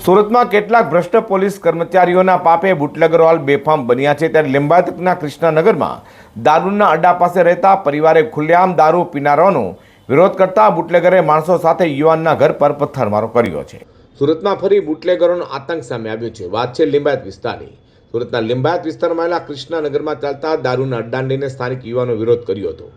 સુરતમાં કેટલાક ભ્રષ્ટ પોલીસ કર્મચારીઓના પાપે બુટલેગરો હાલ બેફામ બન્યા છે, ત્યારે લિંબાયતના કૃષ્ણનગરમાં દારૂના અડ્ડા પાસે રહેતા પરિવારે ખુલ્લેઆમ દારૂ પીનારાનો વિરોધ કરતા બુટલેગરે માણસો સાથે યુવાનના ઘર પર પથ્થરમારો કર્યો છે। સુરતમાં ફરી બુટલેગરોનો આતંક સામે આવ્યો છે। વાત છે લિંબાયત વિસ્તારની। સુરતના લિંબાયત વિસ્તારમાં આવેલા કૃષ્ણનગરમાં ચાલતા દારૂના અડ્ડાને લઈને સ્થાનિક યુવાનો વિરોધ કર્યો હતો।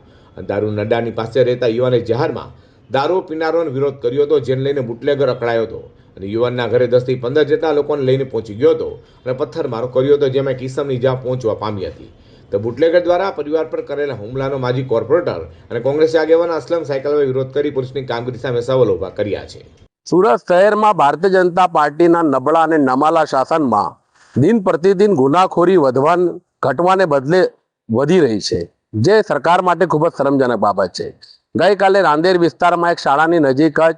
દારૂના અડ્ડાની પાસે રહેતા યુવાને જાહેરમાં દારૂ પીનારાનો વિરોધ કર્યો હતો, જેને લઈને બુટલેગર અકળાયો હતો અને યુવાનના ઘરે 10 થી 15 જેટલા લોકોને લઈને પહોંચી ગયો હતો અને પથ્થરમારો કર્યો હતો, જેમાં કિસમની જાન પહોંચવા પામી હતી। તો બુટલેગર દ્વારા પરિવાર પર કરેલા હુમલાનો માજી કોર્પોરેટર અને કોંગ્રેસ આગેવાન અસલમ સાયકલવે વિરોધ કરી પોલીસની કામગીરી સામે સવાલો ઊભા કર્યા છે। સુરત શહેરમાં ભારતીય જનતા પાર્ટીના નબળા અને નમાલા શાસનમાં દિન પ્રતિદિન ગુનાખોરી ઘટવાને બદલે વધી રહી છે, જે સરકાર માટે ખૂબ જ શરમજનક બાબત છે। ગઈકાલે રાંદેર વિસ્તારમાં એક શાળાની નજીક જ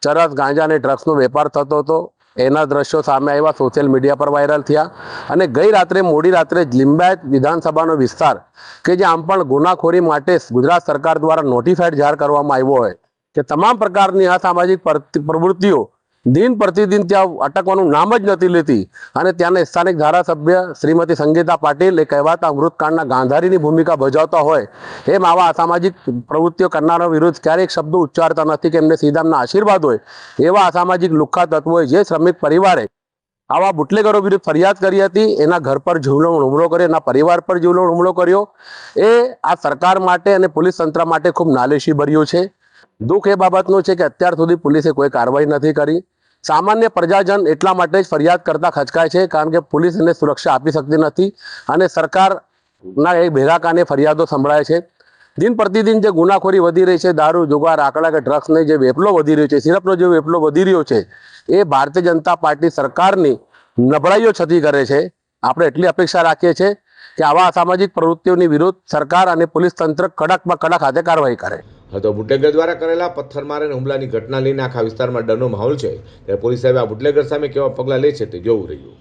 ચરસ, ગાંજા અને ડ્રગ્સનો વેપાર થતો હતો। એના દ્રશ્યો સામે આવ્યા, સોશિયલ મીડિયા પર વાયરલ થયા અને ગઈ રાત્રે મોડી રાત્રે લિંબાયત વિધાનસભાનો વિસ્તાર કે જે આમ પણ ગુનાખોરી માટે ગુજરાત સરકાર દ્વારા નોટિફાઈડ જાહેર કરવામાં આવ્યો હોય કે તમામ પ્રકારની અસામાજિક પ્રવૃત્તિઓ દિન પ્રતિદિન ત્યાં અટકવાનું નામ જ નથી લેતી અને ત્યાંના સ્થાનિક ધારાસભ્ય શ્રીમતી સંગીતા પાટીલ એ કહેવાતા અમૃતકાંડના ગાંધારીની ભૂમિકા ભજવતા હોય એમ આવા અસામાજિક પ્રવૃત્તિઓ કરનારા વિરુદ્ધ ક્યારેક શબ્દો ઉચ્ચારતા નથી કે એમને સીધામના આશીર્વાદ હોય એવા અસામાજિક લુખ્ખા તત્વોએ જે શ્રમિક પરિવારે આવા બુટલેગરો વિરુદ્ધ ફરિયાદ કરી હતી, એના ઘર પર જીવલેણ હુમલો કર્યો, એના પરિવાર પર જીવલેણ હુમલો કર્યો, એ આ સરકાર માટે અને પોલીસ તંત્ર માટે ખૂબ નાલેશી ભર્યું છે। દુઃખ એ બાબતનું છે કે અત્યાર સુધી પોલીસે કોઈ કાર્યવાહી નથી કરી। સામાન્ય પ્રજાજન એટલા માટે જ ફરિયાદ કરતા ખચકાય છે કારણ કે પોલીસ એને સુરક્ષા આપી શકતી નથી અને સરકારના એક ભેગા કાને ફરિયાદો સંભળાય છે। દિન પ્રતિદિન જે ગુનાખોરી વધી રહી છે, દારૂ, જુગાર, આંકડા કે ડ્રગ્સનો જે વેપલો વધી રહ્યો છે, સિરપનો જે વેપલો વધી રહ્યો છે, એ ભારતીય જનતા પાર્ટી સરકારની નબળાઈઓ છતી કરે છે। આપણે એટલી અપેક્ષા રાખીએ છીએ કે આવા અસામાજિક પ્રવૃત્તિઓની વિરુદ્ધ સરકાર અને પોલીસ તંત્ર કડકમાં કડક હાથે કાર્યવાહી કરે। તો બુટલેગર દ્વારા કરેલા પથ્થરમાર અને હુમલાની ઘટના લઈને આખા વિસ્તારમાં ડરનો માહોલ છે, ત્યારે પોલીસ હવે આ બુટલેગર સામે કેવા પગલાં લે છે તે જોવું રહ્યું।